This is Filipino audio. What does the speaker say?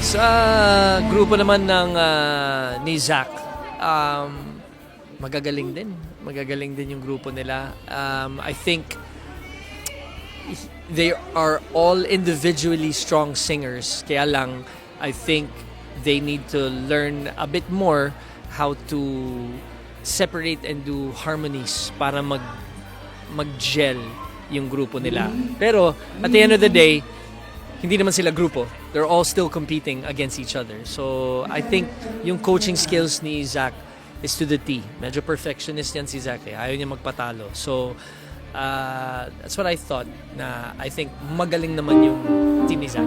Sa grupo naman ng ni Zach, magagaling din. Magagaling din yung grupo nila. I think they are all individually strong singers. Kaya lang, I think they need to learn a bit more how to separate and do harmonies para mag-gel yung grupo nila. Pero at the end of the day, hindi naman sila grupo. They're all still competing against each other. So I think yung coaching skills ni Zach is to the T. Medyo perfectionist yan si Zach. Ayaw niya magpatalo. So that's what I thought, na I think magaling naman yung team ni Zach.